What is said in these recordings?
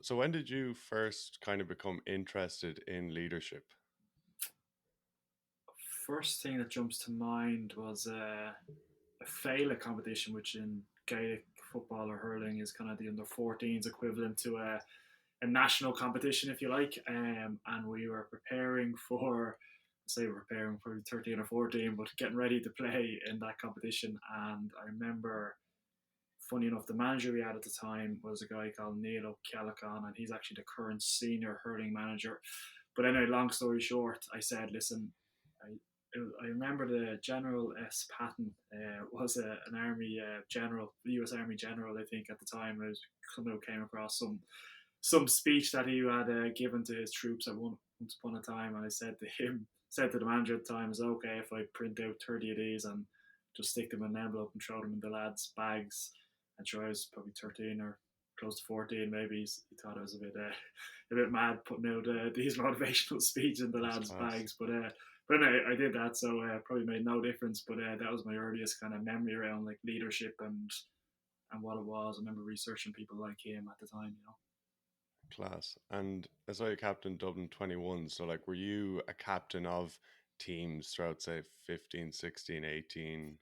So when did you first kind of become interested in leadership? First thing that jumps to mind was a Féile competition, which in Gaelic football or hurling is kind of the under 14s equivalent to a national competition, if you like. And we were preparing for, say, we're preparing for 13 or 14, but getting ready to play in that competition. And I remember, funny enough, the manager we had at the time was a guy called Neil O'Callaghan, and he's actually the current senior hurling manager. But anyway, long story short, I said, listen, I, I remember the General S. Patton was an army general, U.S. Army general, I think, at the time. I was somehow came across some speech that he had given to his troops at once upon a time, and I said to him, said to the manager at the time, "Is it okay if I print out 30 of these and just stick them in an envelope and throw them in the lads' bags?" And sure, I was probably 13 or close to 14, maybe. He thought I was a bit mad putting out these motivational speeches in the That's lads' class. bags, but I did that, so probably made no difference. But that was my earliest kind of memory around like leadership and what it was. I remember researching people like him at the time. Class. And I saw you captain Dublin 21. So, like, were you a captain of teams throughout, say, 15, 16, 18?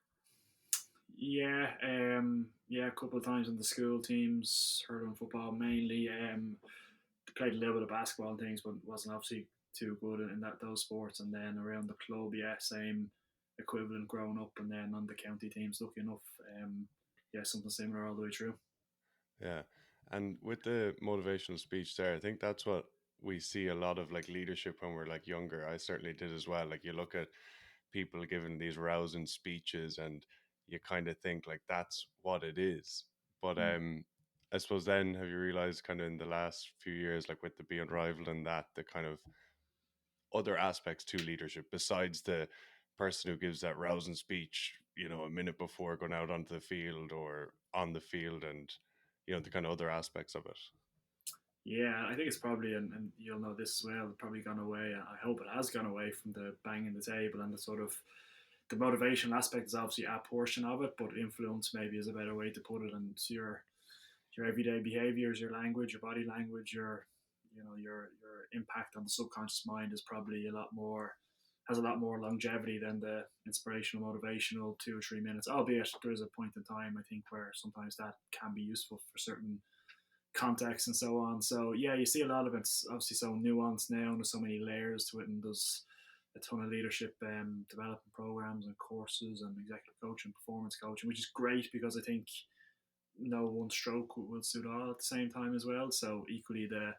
Yeah, a couple of times in the school teams, hurling football mainly. Played a little bit of basketball and things, but wasn't obviously too good in that those sports. And then around the club, yeah, same equivalent growing up, and then on the county teams, lucky enough, yeah, something similar all the way through. Yeah. And with the motivational speech there, I think that's what we see a lot of like leadership when we're like younger. I certainly did as well. Like you look at people giving these rousing speeches and you kind of think like that's what it is. But Mm. I suppose then have you realized kind of in the last few years, like with the Be Unrivaled and that, the kind of other aspects to leadership besides the person who gives that rousing speech, a minute before going out onto the field or on the field and, the kind of other aspects of it. Yeah, I think it's probably, and you'll know this as well, probably gone away. I hope it has gone away from the banging the table and the sort of the motivational aspect is obviously a portion of it, but influence maybe is a better way to put it. And so your everyday behaviors, your language, your body language, your impact on the subconscious mind is probably a lot more has a lot more longevity than the inspirational, motivational 2 or 3 minutes. Albeit there is a point in time I think where sometimes that can be useful for certain contexts and so on. So yeah, you see a lot of it's obviously so nuanced now, and there's so many layers to it, and there's a ton of leadership development programs and courses and executive coaching, performance coaching, which is great because I think no one stroke will suit all at the same time as well. So equally the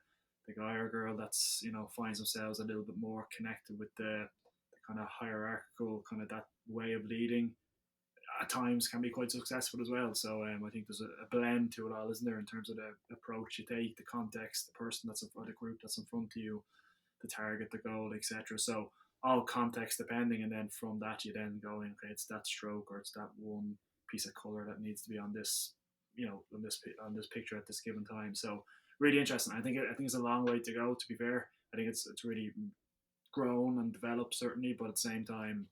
guy or girl that's finds themselves a little bit more connected with the kind of hierarchical kind of that way of leading at times can be quite successful as well. So I think there's a blend to it all, isn't there, in terms of the approach you take, the context, the person that's in front, the group that's in front of you, the target, the goal, etc. So all context depending, and then from that you then go in, okay, it's that stroke or it's that one piece of color that needs to be on this, on this picture at this given time. So really interesting. I think it's a long way to go. To be fair, I think it's really grown and developed certainly, but at the same time,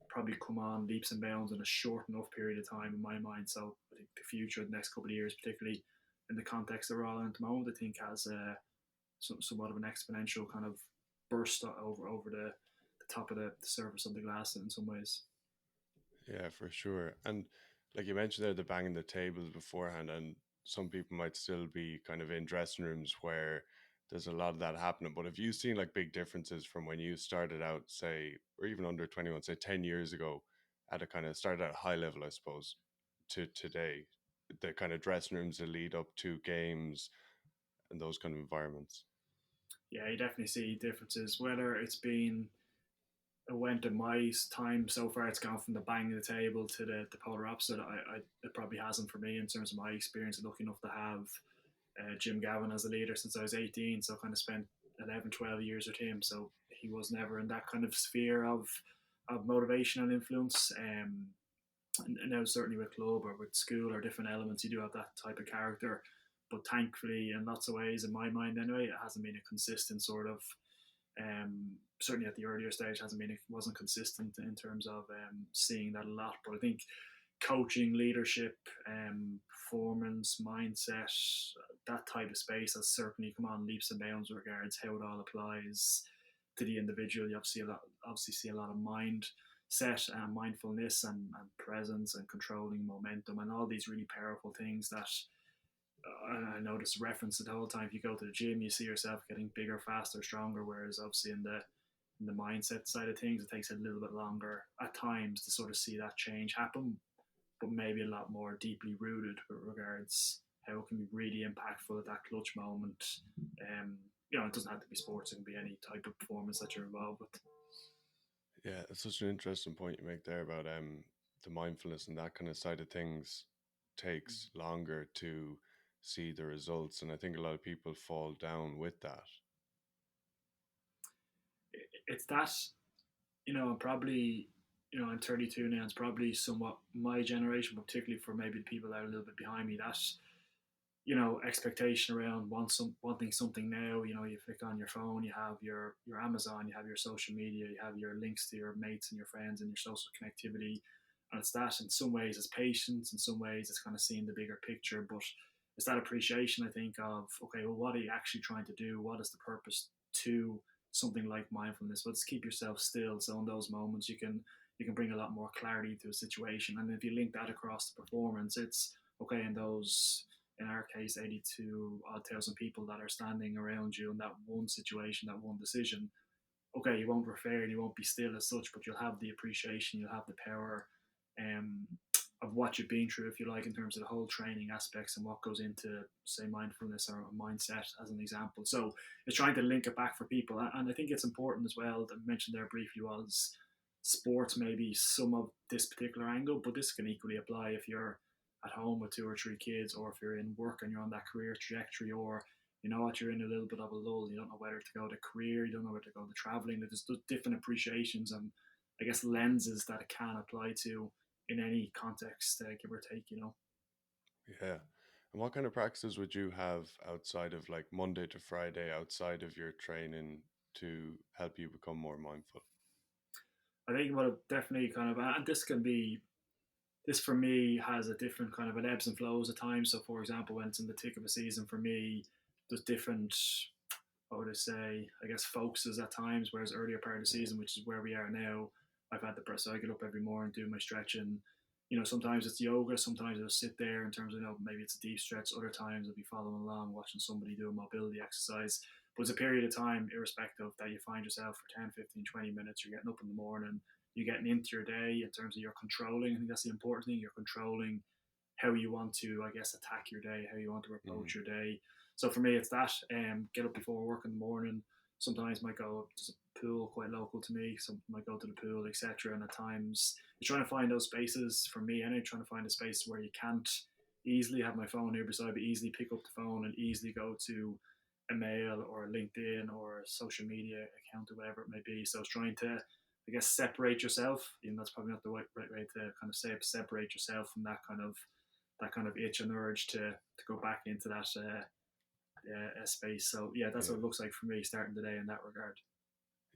probably come on leaps and bounds in a short enough period of time in my mind. So I think the future, the next couple of years, particularly in the context that we're all in at the moment, I think has somewhat of an exponential kind of burst over the top of the surface of the glass in some ways. Yeah, for sure. And like you mentioned there, the banging the tables beforehand, and some people might still be kind of in dressing rooms where there's a lot of that happening. But have you seen like big differences from when you started out, say, or even under 21, say 10 years ago, at a kind of started at a high level, I suppose, to today? The kind of dressing rooms that lead up to games and those kind of environments. Yeah, you definitely see differences. Whether it's been it went in my time so far, it's gone from the bang of the table to the polar opposite. It probably hasn't for me in terms of my experience. Lucky enough to have Jim Gavin as a leader since I was 18, so I kind of spent 11, 12 years with him. So he was never in that kind of sphere of motivation and influence. And now certainly with club or with school or different elements, you do have that type of character. But thankfully, in lots of ways, in my mind anyway, it hasn't been a consistent sort of certainly at the earlier stage hasn't been wasn't consistent in terms of seeing that a lot. But I think coaching, leadership, performance, mindset, that type of space has certainly come on leaps and bounds with regards how it all applies to the individual. You obviously see a lot of mindset and mindfulness and presence and controlling momentum and all these really powerful things that I notice reference the whole time. If you go to the gym, you see yourself getting bigger, faster, stronger. Whereas obviously in the mindset side of things, it takes a little bit longer at times to sort of see that change happen, but maybe a lot more deeply rooted with regards how it can be really impactful at that clutch moment. Um, it doesn't have to be sports; it can be any type of performance that you're involved with. Yeah, it's such an interesting point you make there about the mindfulness and that kind of side of things takes longer to see the results, and I think a lot of people fall down with that. It's that probably I'm 32 now. It's probably somewhat my generation, but particularly for maybe the people that are a little bit behind me. That expectation around wanting something now. You flick on your phone, you have your Amazon, you have your social media, you have your links to your mates and your friends and your social connectivity, and it's that in some ways it's patience, in some ways it's kind of seeing the bigger picture, but it's that appreciation I think of, okay, well, what are you actually trying to do? What is the purpose to something like mindfulness? Let's keep yourself still, so in those moments you can bring a lot more clarity to a situation, and if you link that across the performance, it's okay. In those, in our case, 82 odd thousand people that are standing around you in that one situation, that one decision, okay, you won't refer and you won't be still as such, but you'll have the appreciation, you'll have the power um, of what you've been through, if you like, in terms of the whole training aspects and what goes into, say, mindfulness or mindset, as an example. So it's trying to link it back for people. And I think it's important as well, that I mentioned there briefly, was sports, maybe some of this particular angle, but this can equally apply if you're at home with two or three kids, or if you're in work and you're on that career trajectory, or you know what, you're in a little bit of a lull, you don't know whether to go to career, you don't know where to go to traveling. There's different appreciations and I guess lenses that it can apply to in any context, give or take. Yeah. And what kind of practices would you have outside of like Monday to Friday, outside of your training to help you become more mindful? I think what definitely kind of, and this for me has a different kind of, it ebbs and flows at times. So for example, when it's in the thick of a season for me, there's different, what would I say, I guess focuses at times, whereas earlier part of the Yeah. season, which is where we are now, I've had the press. So I get up every morning, do my stretching. Sometimes it's yoga, sometimes I'll sit there in terms of, maybe it's a deep stretch. Other times I'll be following along, watching somebody do a mobility exercise. But it's a period of time, irrespective, that you find yourself for 10, 15, 20 minutes. You're getting up in the morning, you're getting into your day in terms of you're controlling. I think that's the important thing. You're controlling how you want to, I guess, attack your day, how you want to Mm. approach your day. So for me, it's that. Get up before work in the morning. Sometimes might go to a pool quite local to me. Some might go to the pool, etc. And at times, you're trying to find those spaces. For me, and I'm trying to find a space where you can't easily have my phone here beside me, easily pick up the phone and easily go to a mail or a LinkedIn or a social media account or whatever it may be. So it's trying to, I guess, separate yourself. That's probably not the right way to kind of say it, separate yourself from that kind of itch and urge to go back into that space. So yeah, that's what Yeah. it looks like for me starting the day in that regard.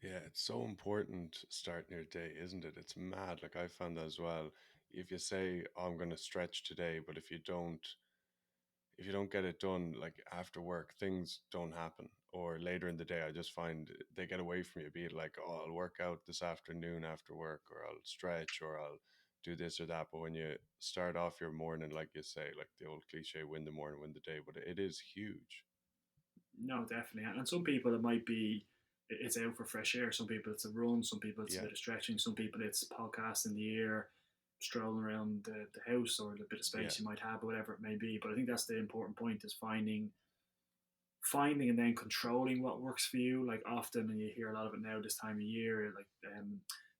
Yeah, it's so important starting your day, isn't it? It's mad. Like I found that as well. If you say, oh, I'm going to stretch today, but if you don't get it done like after work, things don't happen. Or later in the day, I just find they get away from you. Be it like, oh, I'll work out this afternoon after work, or I'll stretch, or I'll do this or that. But when you start off your morning, like you say, like the old cliche, win the morning, win the day, but it is huge. No, definitely. And some people it might be it's out for fresh air. Some people it's a run. Some people it's a Yeah, bit of stretching. Some people it's podcast in the ear, strolling around the house or the bit of yeah, space you might have, or whatever it may be. But I think that's the important point: is finding and then controlling what works for you. Like often, and you hear a lot of it now this time of year, like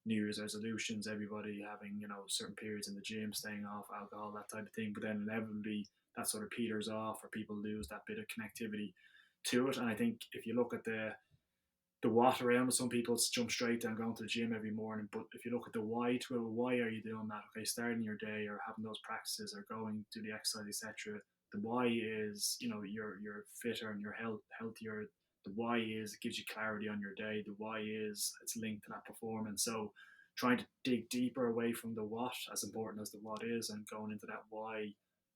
New Year's resolutions, everybody having certain periods in the gym, staying off alcohol, that type of thing. But then inevitably that sort of peters off, or people lose that bit of connectivity to it. And I think if you look at the what around it, some people jump straight down going to the gym every morning. But if you look at the why to it, well, why are you doing that? Okay, starting your day or having those practices or going to the exercise, etc. The why is, you're fitter and you're healthier. The why is it gives you clarity on your day. The why is it's linked to that performance. So trying to dig deeper away from the what, as important as the what is, and going into that why.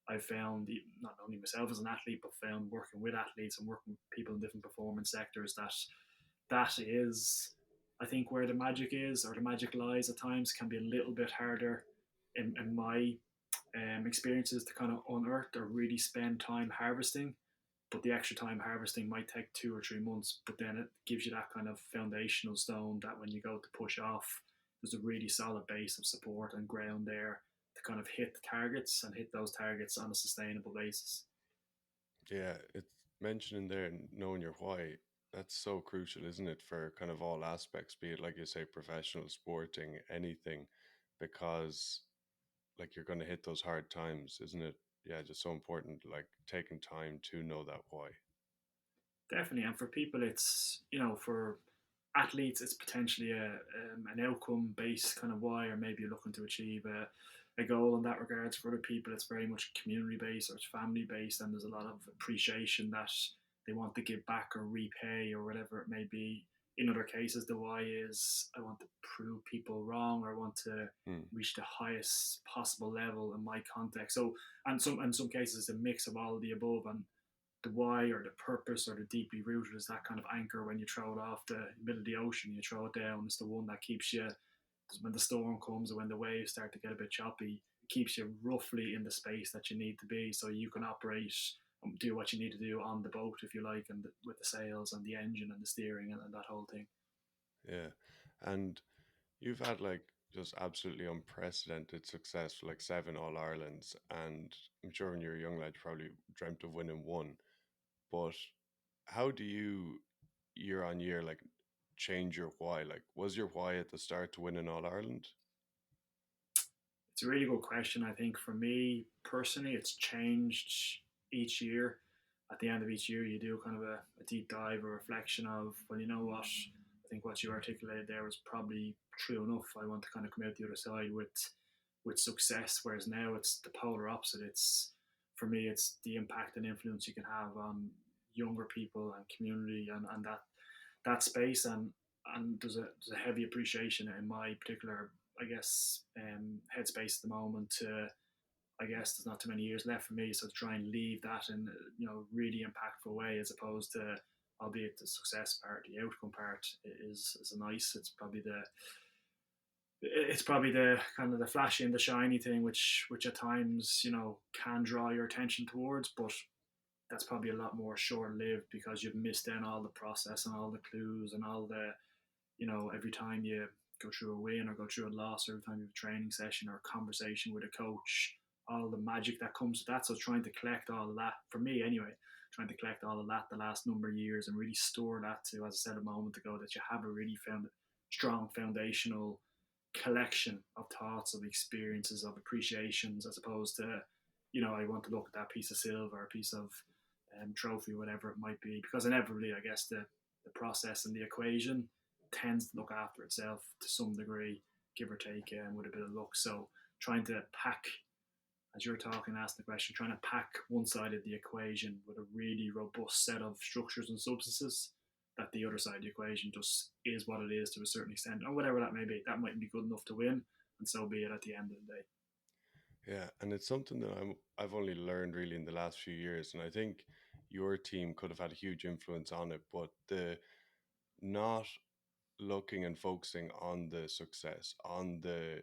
I found not only myself as an athlete, but found working with athletes and working with people in different performance sectors that that is, I think, where the magic is, or the magic lies at times, can be a little bit harder in my experiences to kind of unearth or really spend time harvesting. But the extra time harvesting might take 2 or 3 months, but then it gives you that kind of foundational stone that when you go to push off, there's a really solid base of support and ground there to kind of hit the targets and hit those targets on a sustainable basis. Yeah, it's mentioning there knowing your why. That's so crucial, isn't it, for kind of all aspects, be it like you say, professional, sporting, anything, because like you're going to hit those hard times, isn't it? Yeah, just so important, like taking time to know that why. Definitely, and for people, it's, for athletes, it's potentially an outcome based kind of why, or maybe you're looking to achieve a goal in that regards. For other people, it's very much community based or it's family based, and there's a lot of appreciation that they want to give back or repay or whatever it may be. In other cases, the why is, I want to prove people wrong, or I want to Hmm. reach the highest possible level in my context. So, and some in some cases, it's a mix of all of the above, and the why or the purpose or the deeply rooted is that kind of anchor when you throw it off the middle of the ocean, you throw it down. It's the one that keeps you, when the storm comes or when the waves start to get a bit choppy, it keeps you roughly in the space that you need to be so you can operate and do what you need to do on the boat, if you like, and with the sails and the engine and the steering and that whole thing. Yeah. And you've had like just absolutely unprecedented success for like 7 All Irelands. And I'm sure when you were a young lad, you probably dreamt of winning one. But how do you, year on year, like change your why? Like, was your why at the start to win an All Ireland? It's a really good question. I think for me personally, it's changed each year. At the end of each year, you do kind of a deep dive or reflection of, well, you know what? I think what you articulated there was probably true enough. I want to kind of come out the other side with success. Whereas now it's the polar opposite. It's, for me, it's the impact and influence you can have on younger people and community, and that space, and there's a heavy appreciation in my particular, I guess, headspace at the moment. I guess there's not too many years left for me, so to try and leave that in really impactful way, as opposed to, albeit the success part, the outcome part is a nice. It's probably the kind of the flashy and the shiny thing, which at times can draw your attention towards, but that's probably a lot more short lived because you've missed in all the process and all the clues and all the, every time you go through a win or go through a loss, or every time you have a training session or a conversation with a coach, all the magic that comes with that. So trying to collect all of that, for me anyway, trying to collect all of that the last number of years and really store that to, as I said a moment ago, that you have a really strong foundational collection of thoughts, of experiences, of appreciations, as opposed to, I want to look at that piece of silver, a piece of trophy, whatever it might be, because inevitably, I guess the process and the equation tends to look after itself to some degree, give or take, with a bit of luck. So trying to pack, as you're talking, asking the question, trying to pack one side of the equation with a really robust set of structures and substances, that the other side of the equation just is what it is to a certain extent, or whatever that may be. That mightn't be good enough to win, and so be it at the end of the day. Yeah, and it's something that I've only learned really in the last few years, and I think your team could have had a huge influence on it, but the not looking and focusing on the success, on the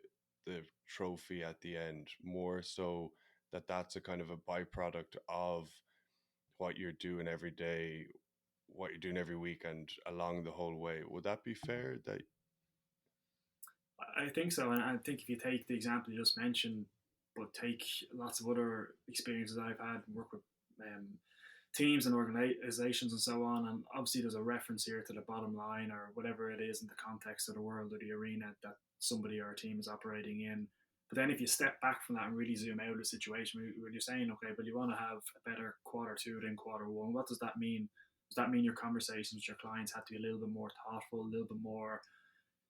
trophy at the end, more so that that's a kind of a byproduct of what you're doing every day, what you're doing every week, and along the whole way. Would that be fair? That I think so, and I think if you take the example you just mentioned, but take lots of other experiences I've had, work with um, teams and organizations and so on, and obviously there's a reference here to the bottom line or whatever it is in the context of the world or the arena that somebody or a team is operating in. But then if you step back from that and really zoom out of the situation where you're saying, okay, but you want to have a better quarter two than quarter one, what does that mean? Does that mean your conversations with your clients have to be a little bit more thoughtful, a little bit more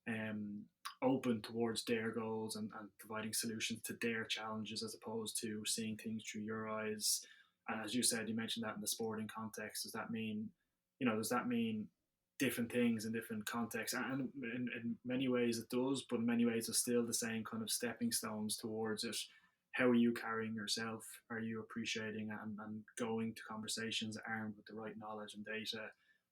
um, open towards their goals, and providing solutions to their challenges, as opposed to seeing things through your eyes? And as you said, you mentioned that in the sporting context. Does that mean different things in different contexts, and in many ways it does, but in many ways it's still the same kind of stepping stones towards it. How are you carrying yourself? Are you appreciating and going to conversations armed with the right knowledge and data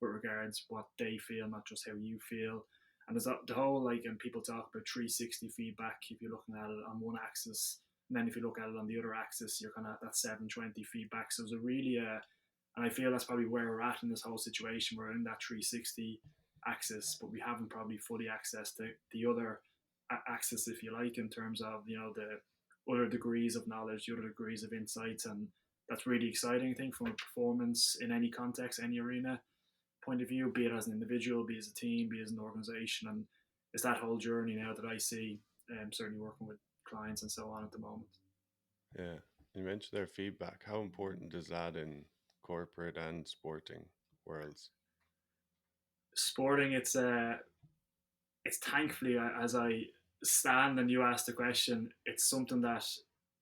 with regards what they feel, not just how you feel? And there's the whole, like, and people talk about 360 feedback if you're looking at it on one axis, and then if you look at it on the other axis, you're kind of at that 720 feedback. So there's a really and I feel that's probably where we're at in this whole situation. We're in that 360 axis, but we haven't probably fully accessed the other axis, if you like, in terms of, the other degrees of knowledge, the other degrees of insights, and that's really exciting. I think from a performance in any context, any arena point of view, be it as an individual, be it as a team, be it as an organization, and it's that whole journey now that I see. Certainly working with clients and so on at the moment. Yeah. You mentioned their feedback. How important is that in corporate and sporting worlds? Sporting, it's thankfully, as I stand and you ask the question, it's something that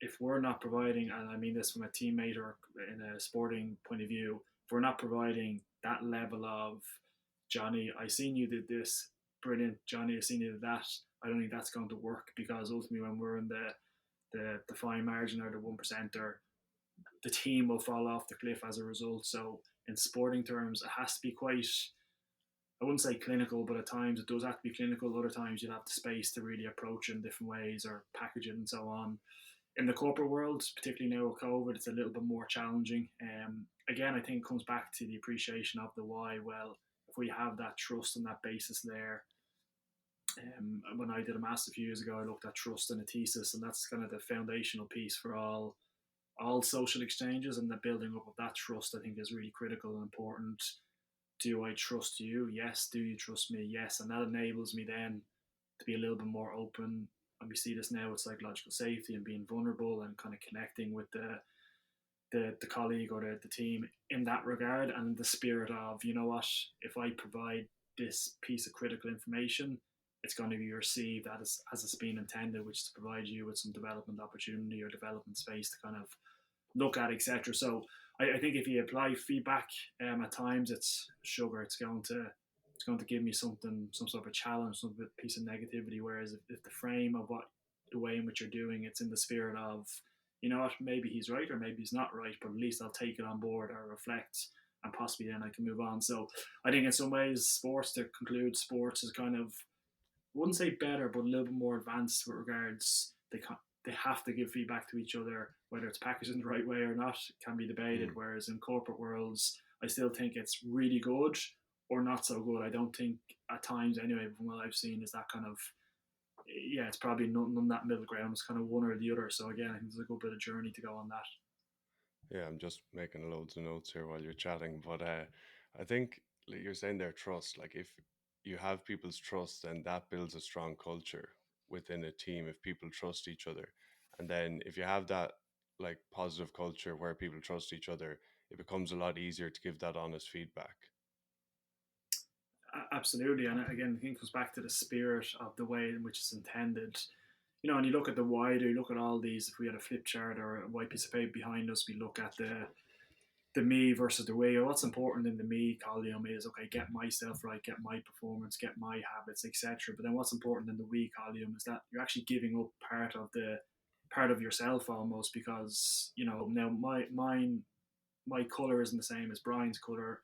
if we're not providing, and I mean this from a teammate or in a sporting point of view, if we're not providing that level of Jonny, I seen you did this, brilliant, Jonny, I seen you did that. I don't think that's going to work, because ultimately when we're in the fine margin or the 1%er, the team will fall off the cliff as a result. So in sporting terms, it has to be quite, I wouldn't say clinical, but at times it does have to be clinical. Other times you'll have the space to really approach it in different ways or package it and so on. In the corporate world, particularly now with COVID, it's a little bit more challenging. Again, I think it comes back to the appreciation of the why. Well, if we have that trust and that basis there, when I did a master a few years ago, I looked at trust in a thesis, and that's kind of the foundational piece for all social exchanges, and the building up of that trust, I think, is really critical and important. Do I trust you? Yes. Do you trust me? Yes. And that enables me then to be a little bit more open. And we see this now with psychological safety and being vulnerable and kind of connecting with the colleague or the team in that regard, and the spirit of, you know what, if I provide this piece of critical information, it's going to be received as it's been intended, which is to provide you with some development opportunity or development space to kind of look at, etc. So I think if you apply feedback, at times it's sugar. It's going to give me something, some sort of a challenge, some piece of negativity. Whereas if the frame of what the way in which you're doing it's in the spirit of, you know what, maybe he's right or maybe he's not right, but at least I'll take it on board or reflect, and possibly then I can move on. So I think in some ways, sports, to conclude, sports is kind of, I wouldn't say better, but a little bit more advanced with regards they have to give feedback to each other, whether it's packaged in the right way or not can be debated. Mm. Whereas in corporate worlds, I still think it's really good or not so good. I don't think at times, anyway, from what I've seen, is that kind of, yeah, it's probably none that middle ground. It's kind of one or the other. So again, I think there's a good bit of journey to go on that. Yeah, I'm just making loads of notes here while you're chatting. But I think, like you're saying there, trust. Like if you have people's trust, then that builds a strong culture within a team. If people trust each other, and then if you have that like positive culture where people trust each other, it becomes a lot easier to give that honest feedback. Absolutely, and again, I think it comes back to the spirit of the way in which it's intended. And you look at the wider, you look at all these. If we had a flip chart or a white piece of paper behind us, we look at the me versus the we. Or what's important in the me column is, okay, get myself right, get my performance, get my habits, etc. But then what's important in the we column is that you're actually giving up part of yourself almost, because now my color isn't the same as Brian's color.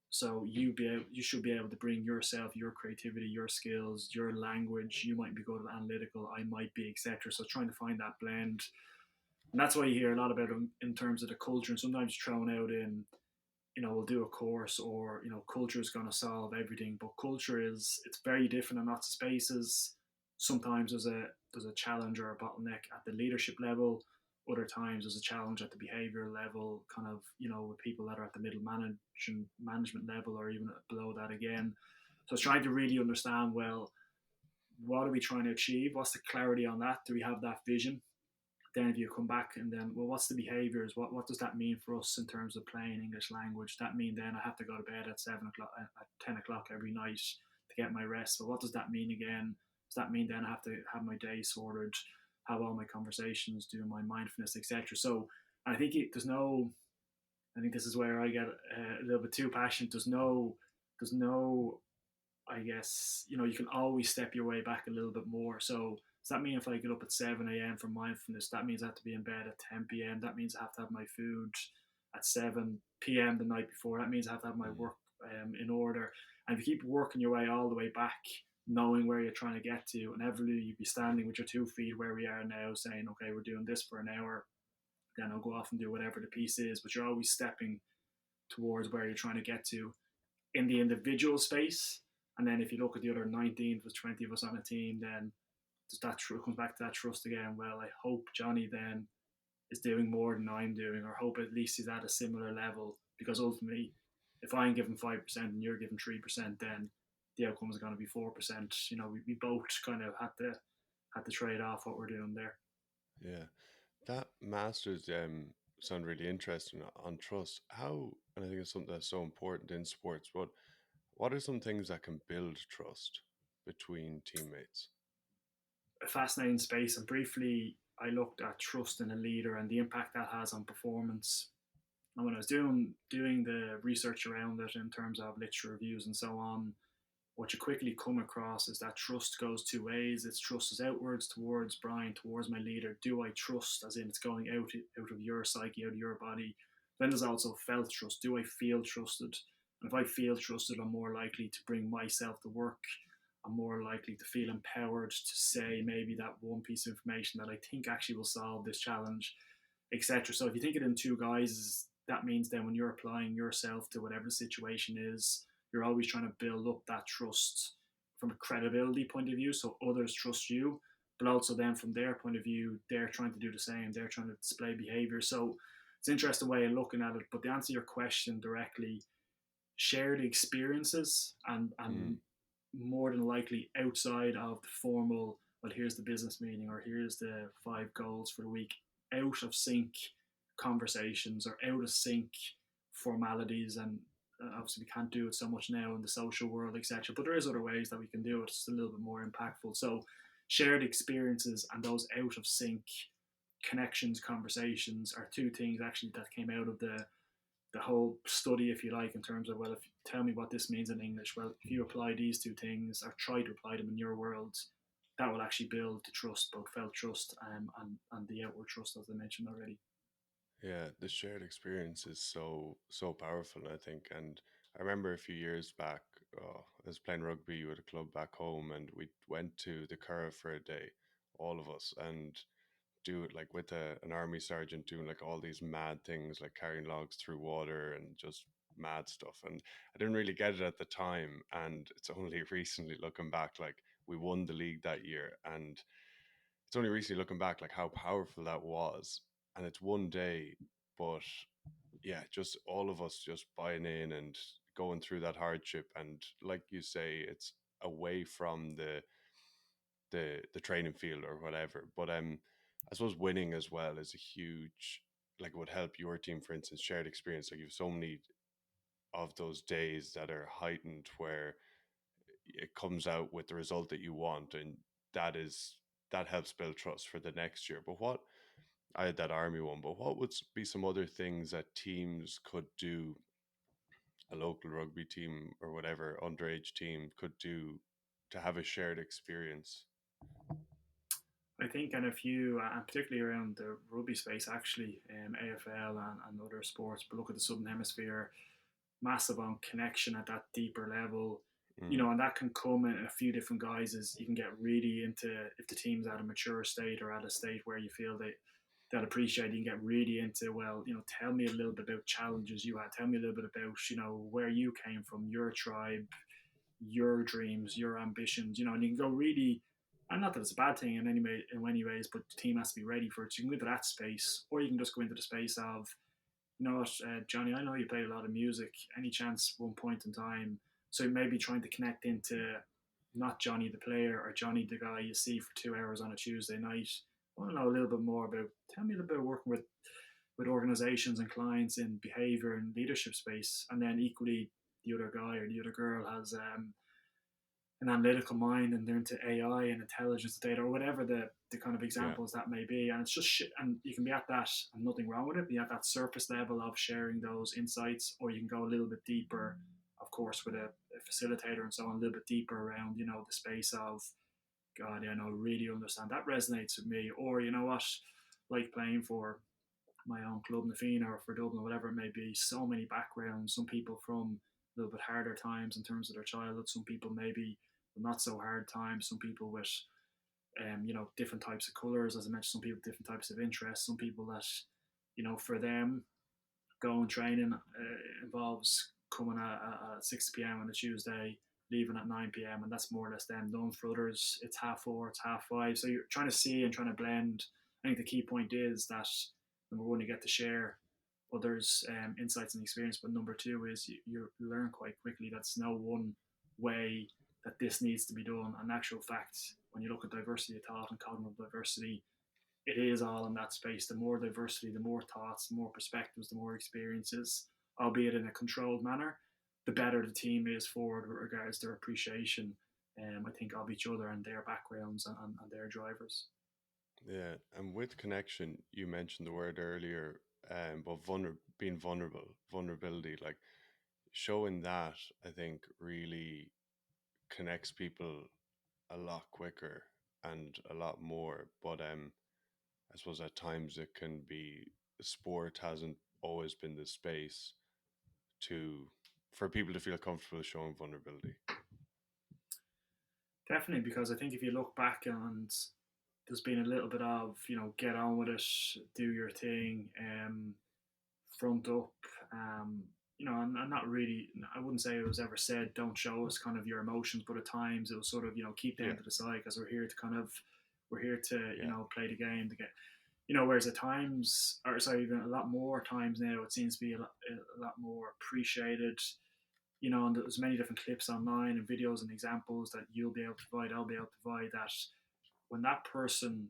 So you should be able to bring yourself, your creativity, your skills, your language. You might be good at analytical, I might be, etc. So trying to find that blend, and that's why you hear a lot about them in terms of the culture. And sometimes thrown out in, we'll do a course, or culture is going to solve everything. But culture it's very different in lots of spaces. Sometimes there's a challenge or a bottleneck at the leadership level. Other times there's a challenge at the behavior level, kind of, with people that are at the middle management level, or even below that again. So it's trying to really understand, well, what are we trying to achieve? What's the clarity on that? Do we have that vision? Then if you come back and then, well, what's the behaviors? What does that mean for us in terms of playing English language? That mean then I have to go to bed at 7 o'clock, at 10 o'clock every night to get my rest. But what does that mean again? Does that mean then I have to have my day sorted, have all my conversations, do my mindfulness, etc.? So I think there's no. I think this is where I get a little bit too passionate. There's no I guess, you can always step your way back a little bit more. So does that mean if I get up at 7 a.m. for mindfulness, that means I have to be in bed at 10 p.m.? That means I have to have my food at 7 p.m. the night before. That means I have to have my Mm. work in order. And if you keep working your way all the way back, knowing where you're trying to get to, inevitably you'd be standing with your 2 feet where we are now, saying, okay, we're doing this for an hour, then I'll go off and do whatever the piece is. But you're always stepping towards where you're trying to get to in the individual space. And then if you look at the other 19 plus 20 of us on a team, then that comes back to that trust again. Well, I hope Jonny then is doing more than I'm doing, or hope at least he's at a similar level. Because ultimately, if I'm giving 5% and you're giving 3%, then the outcome is going to be 4%. We both kind of had to trade off what we're doing there. Yeah. That masters sound really interesting on trust. How, and I think it's something that's so important in sports, but what are some things that can build trust between teammates? A fascinating space. And briefly, I looked at trust in a leader and the impact that has on performance. And when I was doing the research around it in terms of literature reviews and so on, what you quickly come across is that trust goes two ways. It's trust is outwards towards Brian, towards my leader. Do I trust, as in it's going out of your psyche, out of your body? Then there's also felt trust. Do I feel trusted? And if I feel trusted, I'm more likely to bring myself to work. I'm more likely to feel empowered to say maybe that one piece of information that I think actually will solve this challenge, etc. So if you think it in two guys, that means then when you're applying yourself to whatever the situation is, you're always trying to build up that trust from a credibility point of view, so others trust you, but also then from their point of view, they're trying to do the same. They're trying to display behavior. So it's an interesting way of looking at it. But to answer your question directly, shared experiences and Mm. more than likely outside of the formal, well, here's the business meeting or here's the 5 goals for the week, out of sync conversations or out of sync formalities. And obviously we can't do it so much now in the social world, etc., but there is other ways that we can do it. It's a little bit more impactful. So shared experiences and those out of sync connections conversations are two things actually that came out of the whole study, if you like, in terms of, well, if you tell me what this means in English, well, if you apply these two things or try to apply them in your world, that will actually build the trust, both felt trust and the outward trust, as I mentioned already. Yeah, the shared experience is so powerful, I think. And I remember a few years back, I was playing rugby with a club back home, and we went to the Curragh for a day, all of us, and do it like with an army sergeant doing like all these mad things, like carrying logs through water and just mad stuff. And I didn't really get it at the time, and it's only recently looking back, like we won the league that year, and it's only recently looking back like how powerful that was. And it's one day, but yeah, just all of us just buying in and going through that hardship. And like you say, it's away from the training field or whatever. But I suppose winning as well is a huge, like it would help your team, for instance, shared experience. Like you have so many of those days that are heightened where it comes out with the result that you want, and that is that helps build trust for the next year. But what I had that army one, but what would be some other things that teams could do, a local rugby team or whatever underage team could do to have a shared experience? I think, and if you, and particularly around the rugby space, actually, AFL and other sports, but look at the Southern Hemisphere, massive on connection at that deeper level. Mm, And that can come in a few different guises. You can get really into, if the team's at a mature state or at a state where you feel that appreciate, you can get really into, well, tell me a little bit about challenges you had. Tell me a little bit about, where you came from, your tribe, your dreams, your ambitions, and you can go really, and not that it's a bad thing in many ways, but the team has to be ready for it. So you can go into that space, or you can just go into the space of, what, Jonny, I know you play a lot of music. Any chance one point in time? So maybe trying to connect into not Jonny the player or Jonny the guy you see for 2 hours on a Tuesday night. I want to know a little bit more about. Tell me a little bit about working with organizations and clients in behavior and leadership space, and then equally the other guy or the other girl has an analytical mind and they're into AI and intelligence data or whatever the kind of yeah, examples that may be. And it's just shit. And you can be at that and nothing wrong with it. Be at that surface level of sharing those insights, or you can go a little bit deeper, of course, with a facilitator and so on a little bit deeper around, the space of, God, yeah, no, really understand. That resonates with me. Or, you know what, like playing for my own club, Nafina, or for Dublin, whatever it may be, so many backgrounds. Some people from a little bit harder times in terms of their childhood. Some people maybe not so hard times. Some people with, different types of colours. As I mentioned, some people with different types of interests. Some people that, for them, going training involves coming at 6 p.m. on a Tuesday, leaving at 9 p.m., and that's more or less them done. For others, it's half four, it's half five. So you're trying to see and trying to blend. I think the key point is that number one, you get to share others' insights and experience, but number two is you learn quite quickly that's no one way that this needs to be done. In actual fact, when you look at diversity of thought and cognitive diversity, it is all in that space. The more diversity, the more thoughts, the more perspectives, the more experiences, albeit in a controlled manner, the better the team is forward with regards to their appreciation, I think, of each other and their backgrounds and their drivers. Yeah, and with connection, you mentioned the word earlier, but being vulnerability, like showing that, I think really connects people a lot quicker and a lot more. But I suppose at times it can be sport hasn't always been the space to for people to feel comfortable showing vulnerability. Definitely, because I think if you look back and there's been a little bit of, get on with it, do your thing, front up, um, and not really, I wouldn't say it was ever said, don't show us kind of your emotions, but at times it was sort of, keep Yeah, them to the side because we're here to, yeah, play the game to get, whereas at times, or sorry, even a lot more times now, it seems to be a lot more appreciated, and there's many different clips online and videos and examples that you'll be able to provide, I'll be able to provide, that when that person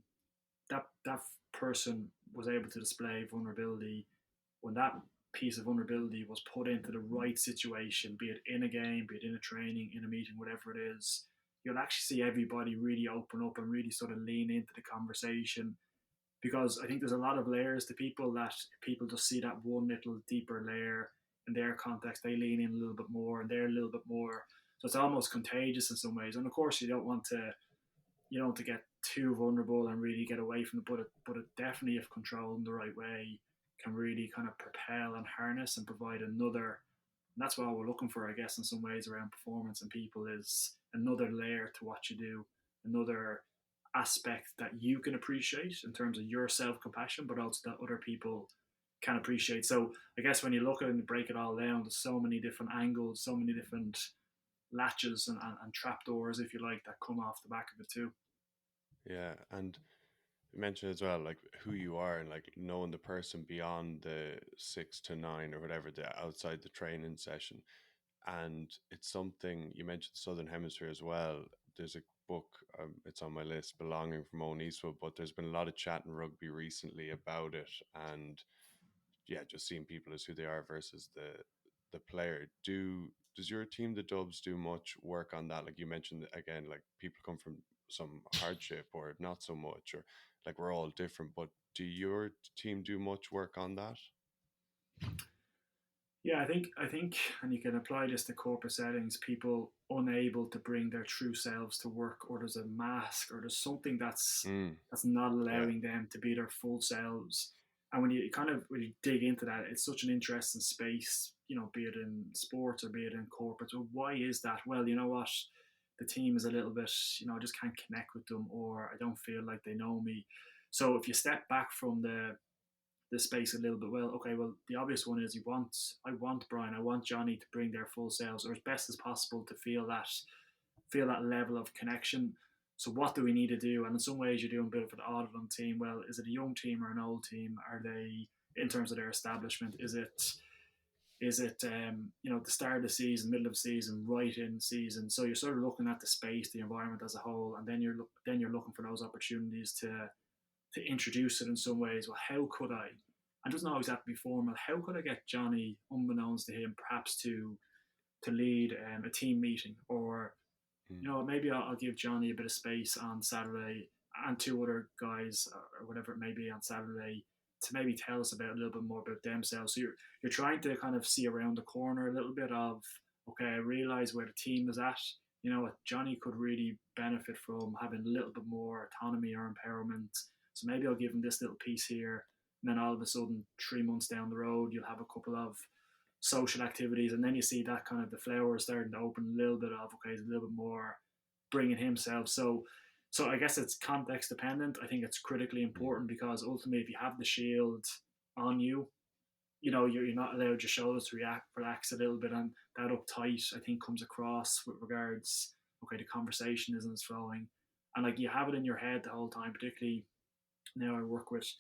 was able to display vulnerability, when that piece of vulnerability was put into the right situation, be it in a game, be it in a training, in a meeting, whatever it is, you'll actually see everybody really open up and really sort of lean into the conversation. Because I think there's a lot of layers to people that people just see that one little deeper layer in their context. They lean in a little bit more and they're a little bit more. So it's almost contagious in some ways. And of course, you don't want to get too vulnerable and really get away from it. But it definitely, if controlled in the right way, can really kind of propel and harness and provide another. And that's what we're looking for, I guess, in some ways around performance and people is another layer to what you do, another aspect that you can appreciate in terms of your self compassion, but also that other people can appreciate. So I guess when you look at it and break it all down, there's so many different angles, so many different latches and trapdoors, if you like, that come off the back of it too. yeah. And you mentioned as well, like who you are and like knowing the person beyond the 6 to 9 or whatever, the outside the training session. And it's something you mentioned the Southern Hemisphere as well. There's a book, it's on my list, Belonging from Owen Eastwood, but there's been a lot of chat in rugby recently about it. And yeah, just seeing people as who they are versus the player. Does your team, the Dubs, do much work on that? Like you mentioned again, like people come from some hardship or not so much, or like we're all different. But do your team do much work on that? Yeah, I think, and you can apply this to corporate settings. People unable to bring their true selves to work, or there's a mask, or there's something Mm, that's not yeah. allowing them to be their full selves. And when you dig into that, it's such an interesting space. Be it in sports or be it in corporate. So why is that? Well, you know what, the team is a little bit, I just can't connect with them, or I don't feel like they know me. So if you step back from the space a little bit. Well, okay, well, the obvious one is I want Brian, I want Jonny to bring their full selves or as best as possible to feel that level of connection. So what do we need to do? And in some ways, you're doing a bit of an audit on the team. Well, is it a young team or an old team? Are they, in terms of their establishment? Is it the start of the season, middle of the season, right in season? So you're sort of looking at the space, the environment as a whole, and then you're looking for those opportunities to introduce it in some ways. Well, how could I? And it doesn't always have to be formal. How could I get Jonny, unbeknownst to him, perhaps to lead a team meeting, or Mm, maybe I'll give Jonny a bit of space on Saturday and two other guys or whatever it may be on Saturday to maybe tell us about a little bit more about themselves. So you're trying to kind of see around the corner a little bit okay, I realize where the team is at. You know what, Jonny could really benefit from having a little bit more autonomy or empowerment. So maybe I'll give him this little piece here. And then all of a sudden, 3 months down the road, you'll have a couple of social activities. And then you see that kind of the flowers starting to open a little bit of, okay, it's a little bit more bringing himself. So I guess it's context dependent. I think it's critically Mm. important because ultimately, if you have the shield on you, you know you're not allowed your shoulders to relax a little bit, and that uptight I think comes across with regards, okay, the conversation isn't as flowing, and like you have it in your head the whole time. Particularly now I work with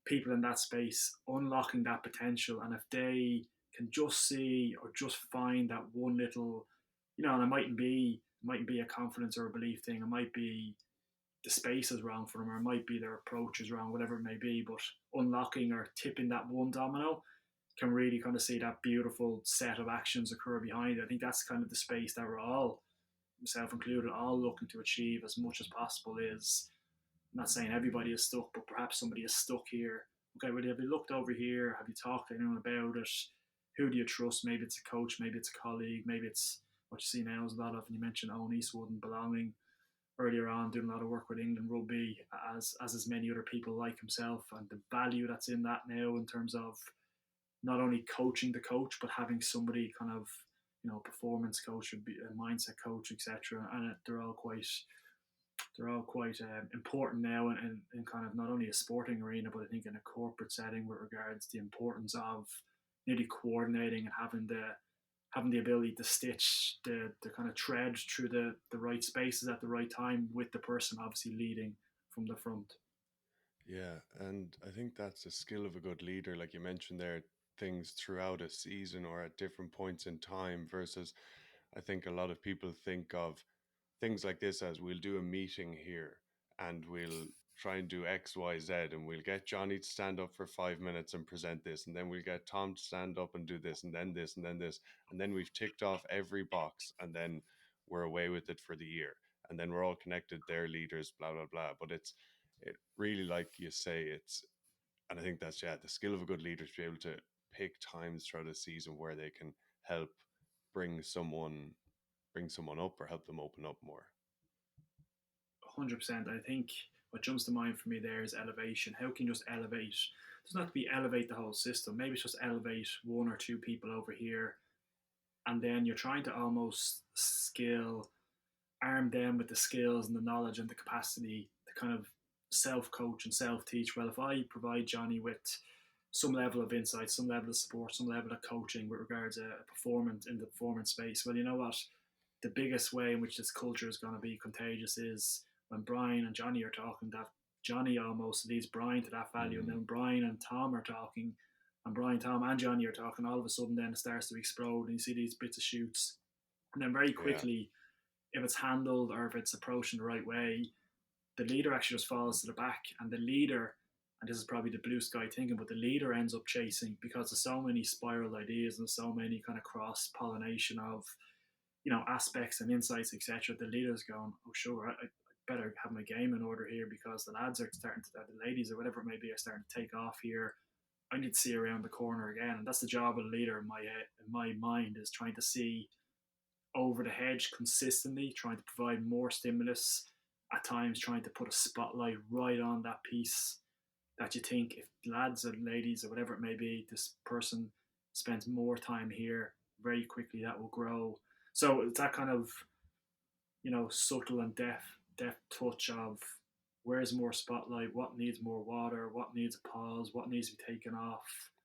people in that space, unlocking that potential, and if they can just see or just find that one little, and it mightn't be a confidence or a belief thing. It might be the space is wrong for them, or it might be their approach is wrong, whatever it may be. But unlocking or tipping that one domino can really kind of see that beautiful set of actions occur behind it. I think that's kind of the space that we're all, myself included, all looking to achieve as much as possible. Is, I'm not saying everybody is stuck, but perhaps somebody is stuck here. Okay, well, have you looked over here? Have you talked to anyone about it? Who do you trust? Maybe it's a coach, maybe it's a colleague, maybe it's what you see now is a lot of, and you mentioned Owen Eastwood and belonging earlier on, doing a lot of work with England rugby, as many other people like himself, and the value that's in that now in terms of not only coaching the coach, but having somebody kind of, performance coach, a mindset coach, etc. And they're all quite important now, in kind of not only a sporting arena, but I think in a corporate setting with regards to the importance of nearly coordinating and having the ability to stitch the kind of thread through the right spaces at the right time, with the person obviously leading from the front. Yeah, and I think that's a skill of a good leader. Like you mentioned there, things throughout a season or at different points in time, versus I think a lot of people think of things like this as we'll do a meeting here and we'll try and do X, Y, Z, and we'll get Johnny to stand up for 5 minutes and present this, and then we'll get Tom to stand up and do this, and then this, and then this, and then we've ticked off every box, and then we're away with it for the year, and then we're all connected. They're leaders, blah blah blah. But it really, like you say, and I think that's, yeah, the skill of a good leader to be able to pick times throughout a season where they can help bring someone bring someone up or help them open up more. 100%. I think what jumps to mind for me there is elevation. How can you just elevate? It doesn't have to be elevate the whole system. Maybe it's just elevate one or two people over here, and then you're trying to almost arm them with the skills and the knowledge and the capacity to kind of self coach and self teach. Well, if I provide Jonny with some level of insight, some level of support, some level of coaching with regards to performance in the performance space, well, you know what? The biggest way in which this culture is going to be contagious is when Brian and Jonny are talking, that Jonny almost leads Brian to that value. And Mm, then Brian and Tom are talking, and Brian, Tom, and Jonny are talking. All of a sudden, then it starts to explode, and you see these bits of shoots. And then very yeah, quickly, if it's handled or if it's approached in the right way, the leader actually just falls to the back, and the leader, and this is probably the blue sky thinking, but the leader ends up chasing because there's so many spiral ideas and so many kind of cross pollination of, aspects and insights, etc. The leader's going, oh sure, I better have my game in order here because the lads are starting to, the ladies or whatever it may be, are starting to take off here. I need to see around the corner again, and that's the job of a leader in my head, in my mind, is trying to see over the hedge consistently, trying to provide more stimulus, at times trying to put a spotlight right on that piece that you think, if lads or ladies or whatever it may be, this person spends more time here, very quickly that will grow. So it's that kind of, subtle and deft touch of where's more spotlight, what needs more water, what needs a pause, what needs to be taken off,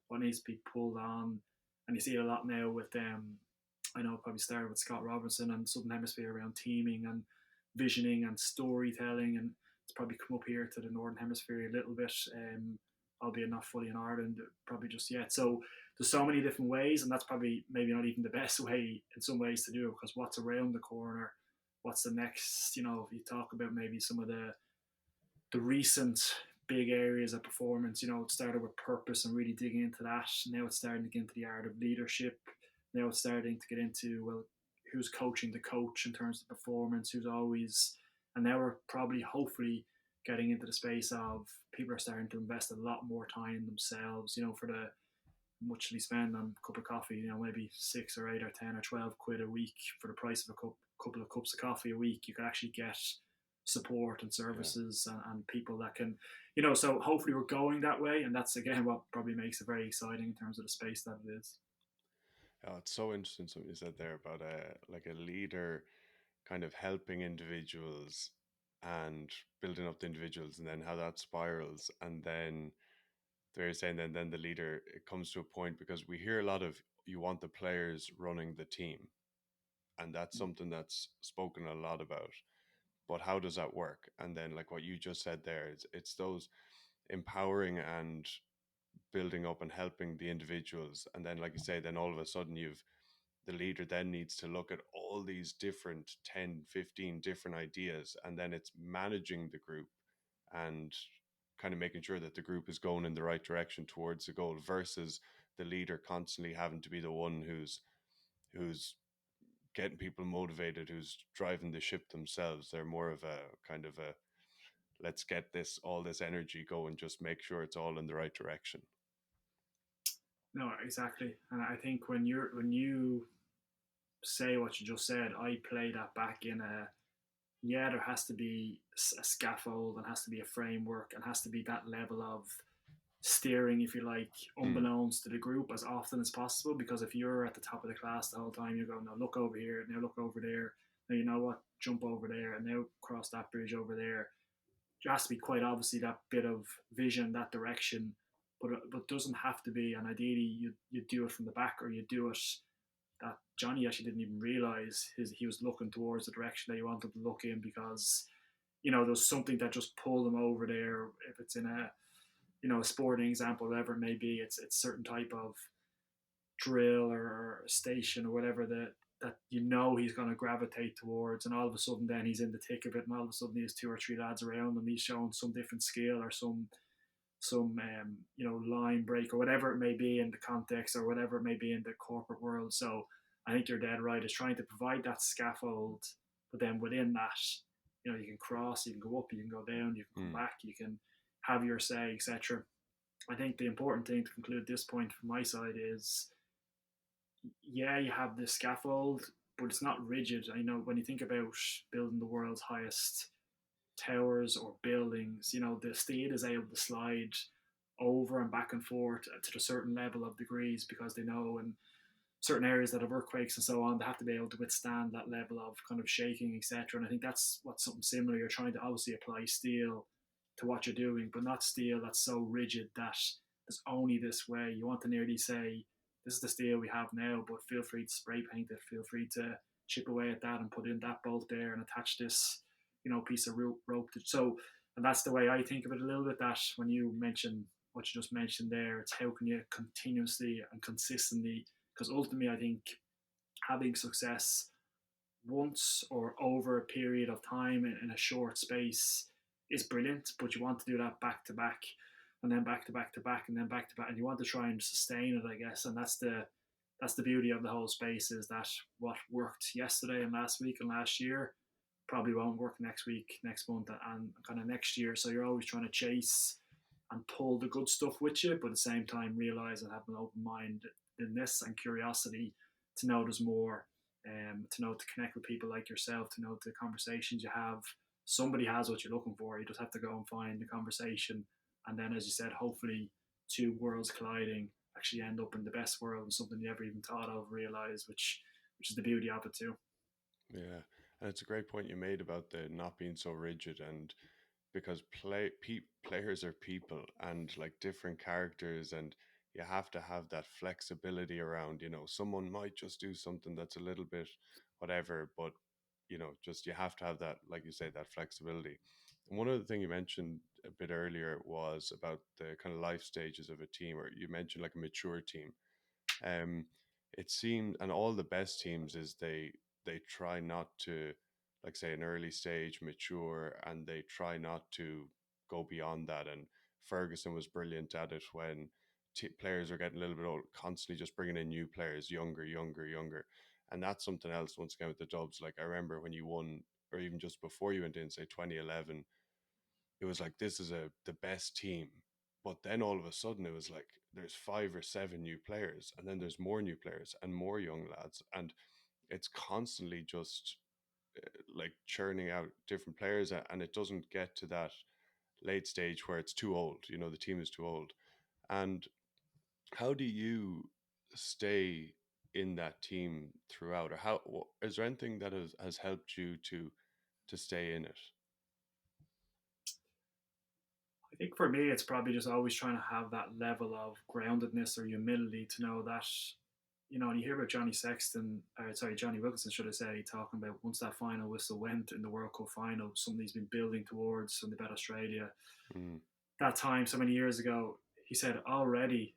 what needs to be pulled on. And you see it a lot now with I know it probably started with Scott Robinson and Southern Hemisphere around teaming and visioning and storytelling, and it's probably come up here to the Northern Hemisphere a little bit, albeit not fully in Ireland, probably just yet. So there's so many different ways, and that's probably maybe not even the best way in some ways to do it, because what's around the corner, what's the next, if you talk about maybe some of the recent big areas of performance, it started with purpose and really digging into that. Now it's starting to get into the art of leadership. Now it's starting to get into, well, who's coaching the coach in terms of performance, who's always, and now we're probably hopefully getting into the space of people are starting to invest a lot more time in themselves, for muchly spend on a cup of coffee. Maybe 6 or 8 or 10 or 12 quid a week for the price of a couple of cups of coffee a week. You can actually get support and Yeah. services and people that can, So hopefully we're going that way, and that's again what probably makes it very exciting in terms of the space that it is. Oh, it's so interesting something you said there about like a leader kind of helping individuals and building up the individuals, and then how that spirals, and then they're saying then the leader, it comes to a point because we hear a lot of you want the players running the team, and that's something that's spoken a lot about. But how does that work? And then like what you just said there, it's those empowering and building up and helping the individuals, and then like you say, then all of a sudden you've the leader then needs to look at all these different 10, 15 different ideas, and then it's managing the group and kind of making sure that the group is going in the right direction towards the goal, versus the leader constantly having to be the one who's getting people motivated, who's driving the ship themselves. They're more of a kind of a let's get this all this energy going, just make sure it's all in the right direction. No, exactly. And I think when you say what you just said, I play that back in a yeah, there has to be a scaffold and has to be a framework and has to be that level of steering, if you like, Mm, unbeknownst to the group as often as possible. Because if you're at the top of the class the whole time, you're going, no, look over here, now look over there, now you know what, jump over there, and now cross that bridge over there. There has to be quite obviously that bit of vision, that direction, but doesn't have to be. And ideally, you do it from the back, or you do it that Jonny actually didn't even realize he was looking towards the direction that he wanted to look in, because there's something that just pulled him over there. If it's in a sporting example, whatever it may be, it's certain type of drill or station or whatever that he's going to gravitate towards, and all of a sudden then he's in the thick of it, and all of a sudden he has two or three lads around him, he's showing some different skill or some line break or whatever it may be in the context, or whatever it may be in the corporate world. So I think you're dead right. Is trying to provide that scaffold, but then within that, you can cross, you can go up, you can go down, you can come mm, back, you can have your say, etc. I think the important thing to conclude this point from my side is, yeah, you have the scaffold, but it's not rigid. I know when you think about building the world's highest towers or buildings, the steel is able to slide over and back and forth to a certain level of degrees, because they know in certain areas that have earthquakes and so on, they have to be able to withstand that level of kind of shaking, etc. And I think that's what something similar. You're trying to obviously apply steel to what you're doing, but not steel that's so rigid that there's only this way. You want to nearly say, this is the steel we have now, but feel free to spray paint it. Feel free to chip away at that and put in that bolt there and attach this, piece of rope. So, and that's the way I think of it a little bit. That when you mention what you just mentioned there, it's how can you continuously and consistently, because ultimately I think having success once or over a period of time in a short space is brilliant, but you want to do that back to back, and then back to back to back, and then back to back, and you want to try and sustain it, I guess. And that's the beauty of the whole space, is that what worked yesterday and last week and last year probably won't work next week, next month, and kind of next year. So you're always trying to chase and pull the good stuff with you, but at the same time realize and have an open mind in this and curiosity to know there's more, to know to connect with people like yourself, to know the conversations you have. Somebody has what you're looking for. You just have to go and find the conversation, and then, as you said, hopefully, two worlds colliding actually end up in the best world and something you never even thought of, realize, which is the beauty of it too. yeah, and it's a great point you made about the not being so rigid, and because players are people and like different characters, and you have to have that flexibility around, someone might just do something that's a little bit whatever, but just you have to have that, like you say, that flexibility. And one other thing you mentioned a bit earlier was about the kind of life stages of a team, or you mentioned like a mature team. um, it seemed, and all the best teams is they try not to, like say, an early stage mature, and they try not to go beyond that. And Ferguson was brilliant at it when players are getting a little bit old, constantly just bringing in new players, younger, younger, younger. And that's something else. Once again with the Dubs, like I remember when you won, or even just before you went in, say 2011, it was like this is the best team. But then all of a sudden it was like there's 5 or 7 new players, and then there's more new players and more young lads, and it's constantly just like churning out different players, and it doesn't get to that late stage where it's too old. You know, the team is too old. And how do you stay in that team throughout, or how is there anything that has helped you to stay in it? I think for me, it's probably just always trying to have that level of groundedness or humility to know that, and you hear about Johnny Sexton, sorry, Johnny Wilkinson, should I say, talking about once that final whistle went in the World Cup final, something he's been building towards when they bet Australia. Mm, That time, so many years ago, he said already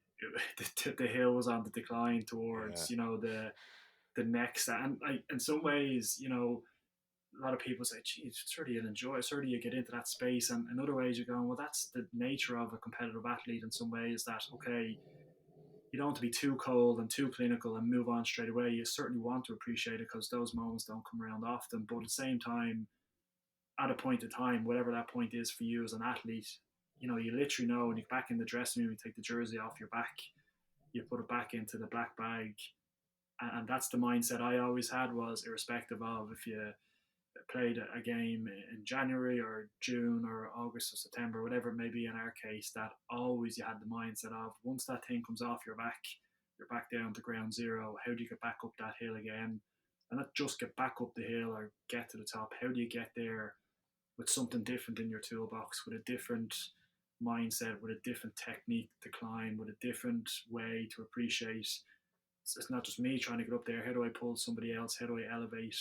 the hill was on the decline yeah, towards, the next. And in some ways, a lot of people say, geez, certainly you'll enjoy it, certainly you get into that space. And in other ways, you're going, well, that's the nature of a competitive athlete in some ways that, okay, you don't want to be too cold and too clinical and move on straight away. You certainly want to appreciate it because those moments don't come around often. But at the same time, at a point in time, whatever that point is for you as an athlete, you literally know when you get back in the dressing room, you take the jersey off your back, you put it back into the black bag. And that's the mindset I always had, was irrespective of if you played a game in January or June or August or September, whatever it may be in our case, that always you had the mindset of once that thing comes off your back, you're back down to ground zero. How do you get back up that hill again? And not just get back up the hill or get to the top. How do you get there with something different in your toolbox, with a different mindset, with a different technique to climb, with a different way to appreciate? It's not just me trying to get up there. How do I pull somebody else? How do I elevate?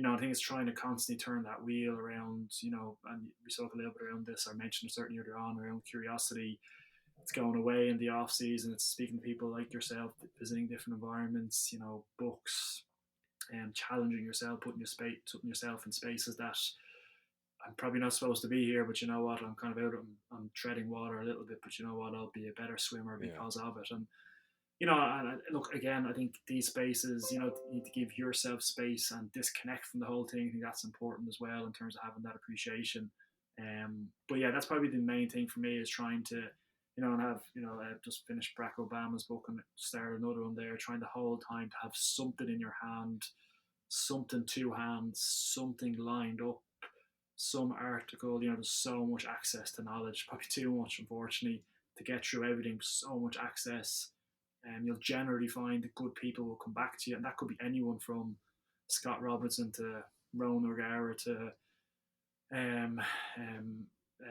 I think it's trying to constantly turn that wheel around, and we spoke a little bit around this. I mentioned certainly earlier on around curiosity. It's going away in the off season. It's speaking to people like yourself, visiting different environments, books, and challenging yourself, putting yourself in spaces that I'm probably not supposed to be here, but you know what? I'm kind of out. I'm treading water a little bit, but you know what? I'll be a better swimmer yeah, because of it. And look, again, I think these spaces, you need to give yourself space and disconnect from the whole thing. I think that's important as well in terms of having that appreciation. But yeah, that's probably the main thing for me, is trying to, and have, just finished Barack Obama's book and started another one there, trying the whole time to have something in your hand, something to hand, something lined up, some article. There's so much access to knowledge, probably too much, unfortunately, to get through everything. So much access, and you'll generally find that good people will come back to you, and that could be anyone from Scott Robertson to Rowan O'Gara to um,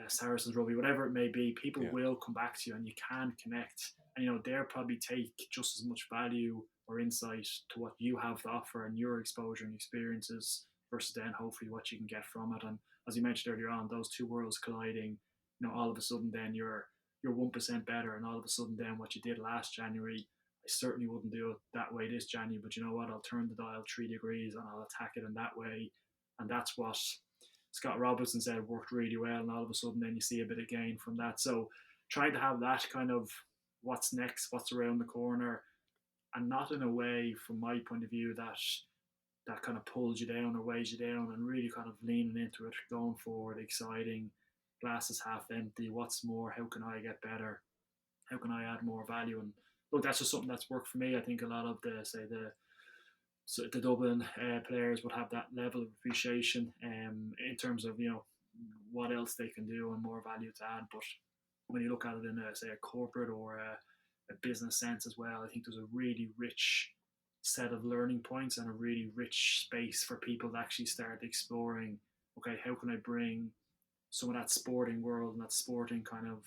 Saracens Rugby, whatever it may be. People yeah, will come back to you, and you can connect. And they'll probably take just as much value or insight to what you have to offer and your exposure and experiences versus then hopefully what you can get from it. And as you mentioned earlier on, those two worlds colliding, all of a sudden then you're 1% better, and all of a sudden then what you did last January, I certainly wouldn't do it that way this January, but you know what? I'll turn the dial 3 degrees and I'll attack it in that way. And that's what Scott Robertson said worked really well, and all of a sudden then you see a bit of gain from that. So trying to have that kind of what's next, what's around the corner, and not in a way, from my point of view, that kind of pulls you down or weighs you down, and really kind of leaning into it, going forward, exciting, glass is half empty, what's more, how can I get better, how can I add more value? And look, that's just something that's worked for me. I think a lot of the Dublin players would have that level of appreciation in terms of what else they can do and more value to add. But when you look at it in say a corporate or a business sense as well, I think there's a really rich set of learning points and a really rich space for people to actually start exploring. Okay, how can I bring some of that sporting world and that sporting kind of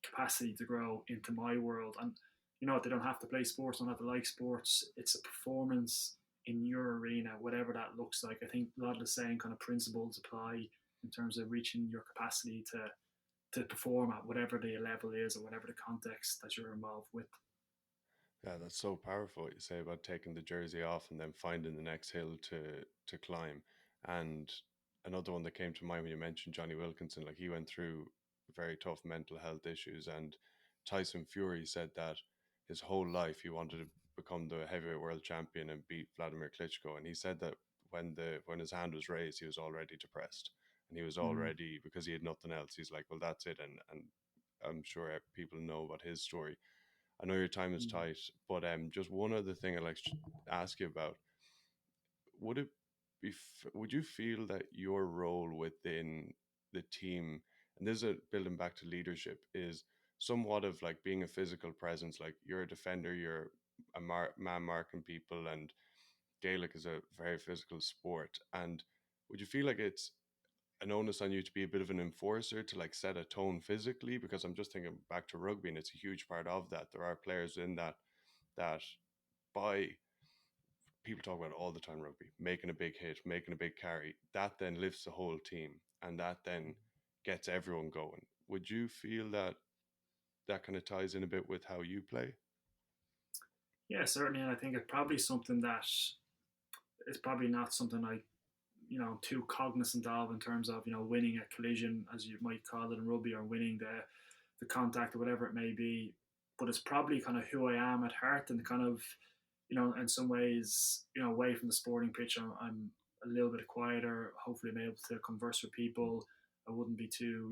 capacity to grow into my world? And they don't have to play sports, don't have to like sports. It's a performance in your arena, whatever that looks like. I think a lot of the same kind of principles apply in terms of reaching your capacity to perform at whatever the level is or whatever the context that you're involved with. yeah. That's so powerful what you say about taking the jersey off and then finding the next hill to climb. And another one that came to mind when you mentioned Johnny Wilkinson, like he went through very tough mental health issues, and Tyson Fury said that his whole life he wanted to become the heavyweight world champion and beat Vladimir Klitschko, and he said that when his hand was raised, he was already depressed, and he was Mm, already, because he had nothing else. He's like, well, that's it, and I'm sure people know about his story. I know your time is Mm. tight, but just one other thing I'd like to ask you about: would it would you feel that your role within the team, and this is building back to leadership, is somewhat of like being a physical presence? Like you're a defender, you're a man marking people, and Gaelic is a very physical sport. And would you feel like it's an onus on you to be a bit of an enforcer to like set a tone physically? Because I'm just thinking back to rugby, and it's a huge part of that. There are players in that by people talk about it all the time, rugby, making a big hit, making a big carry, that then lifts the whole team, and that then gets everyone going. Would you feel that that kind of ties in a bit with how you play? Yeah, certainly, and I think it's probably something that it's probably not something I too cognizant of in terms of winning a collision, as you might call it in rugby, or winning the contact or whatever it may be. But it's probably kind of who I am at heart, and kind of in some ways away from the sporting pitch, I'm a little bit quieter. Hopefully, I'm able to converse with people. I wouldn't be too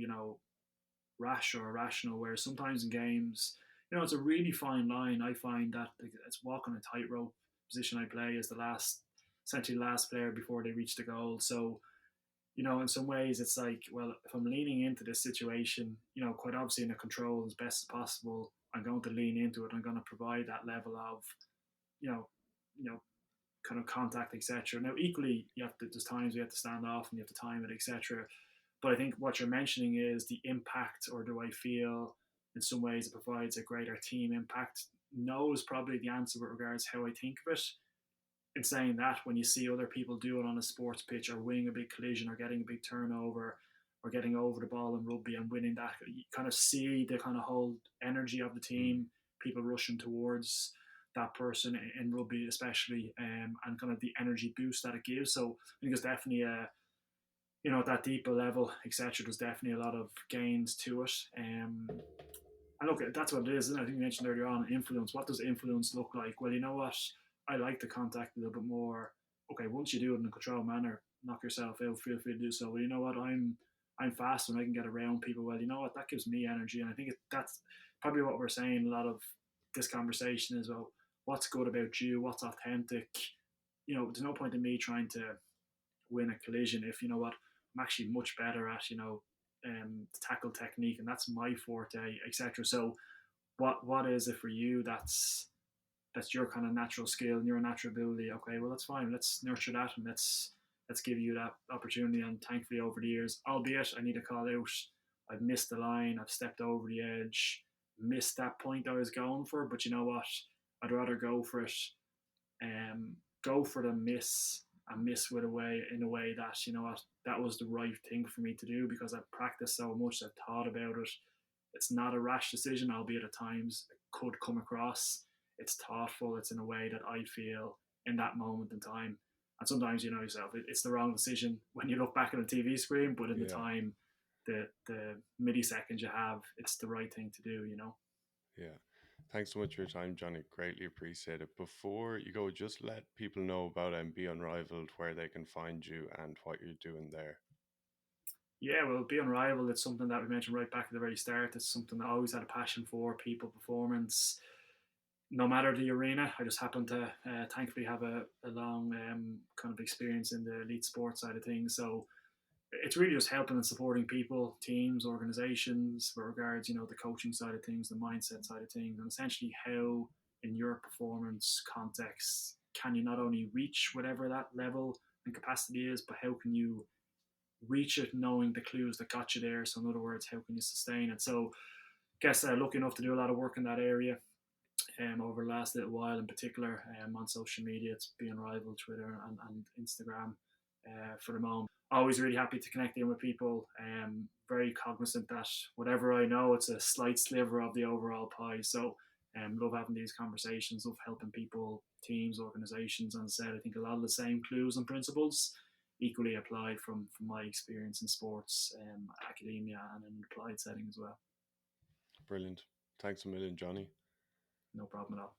rash or irrational. Where sometimes in games, it's a really fine line. I find that it's walking a tightrope. Position I play is essentially the last player before they reach the goal. So in some ways, it's like, well, if I'm leaning into this situation, quite obviously in a control as best as possible, I'm going to lean into it. I'm going to provide that level of, you know, you know, kind of contact, etc. Now, equally, there's times we have to stand off and you have to time it, etc. But I think what you're mentioning is the impact, or do I feel in some ways it provides a greater team impact? No is probably the answer with regards how I think of it. In saying that, when you see other people do it on a sports pitch, or winning a big collision, or getting a big turnover, or getting over the ball in rugby and winning that, you kind of see the kind of whole energy of the Mm. team, people rushing towards that person in rugby, especially, and kind of the energy boost that it gives. So I think it's definitely at that deeper level, etc. There's definitely a lot of gains to it. And look, that's what it is, isn't it? I think you mentioned earlier on influence. What does influence look like? Well, you know what? I like the contact a little bit more. Okay, once you do it in a controlled manner, knock yourself out, feel free to do so. Well, you know what? I'm fast and I can get around people. Well, you know what? That gives me energy, and I think that's probably what we're saying. A lot of this conversation is about what's good about you, what's authentic. There's no point in me trying to win a collision if you know what I'm actually much better at. Tackle technique, and that's my forte, etc. So what is it for you that's your kind of natural skill and your natural ability? Okay, well that's fine. Let's nurture that, and let's give you that opportunity. And thankfully, over the years, albeit I need to call out, I've missed the line, I've stepped over the edge, missed that point I was going for. But you know what? I'd rather go for it, go for the miss, and miss with a way in a way that you know what that was the right thing for me to do, because I've practiced so much, I've thought about it. It's not a rash decision, albeit at times it could come across. It's thoughtful. It's in a way that I feel in that moment in time. And sometimes you know yourself, it's the wrong decision when you look back at a TV screen, but in the Yeah, time, the milliseconds you have, it's the right thing to do. yeah. Thanks so much for your time, Johnny. Greatly appreciate it. Before you go, just let people know about Be Unrivaled, where they can find you and what you're doing there. Yeah, well, be unrivaled. It's something that we mentioned right back at the very start. It's something that I always had a passion for, people performance, no matter the arena. I just happen to thankfully have a long kind of experience in the elite sports side of things. So it's really just helping and supporting people, teams, organizations, with regards, the coaching side of things, the mindset side of things, and essentially how in your performance context can you not only reach whatever that level and capacity is, but how can you reach it knowing the clues that got you there. So in other words, how can you sustain it? So I guess lucky enough to do a lot of work in that area over the last little while, in particular on social media. It's being rival Twitter and Instagram for the moment. Always really happy to connect in with people. Very cognizant that whatever I know, it's a slight sliver of the overall pie. So love having these conversations, love helping people, teams, organizations. And as I said, I think a lot of the same clues and principles equally applied from my experience in sports, academia, and in an applied setting as well. Brilliant. Thanks a million, Johnny. No problem at all.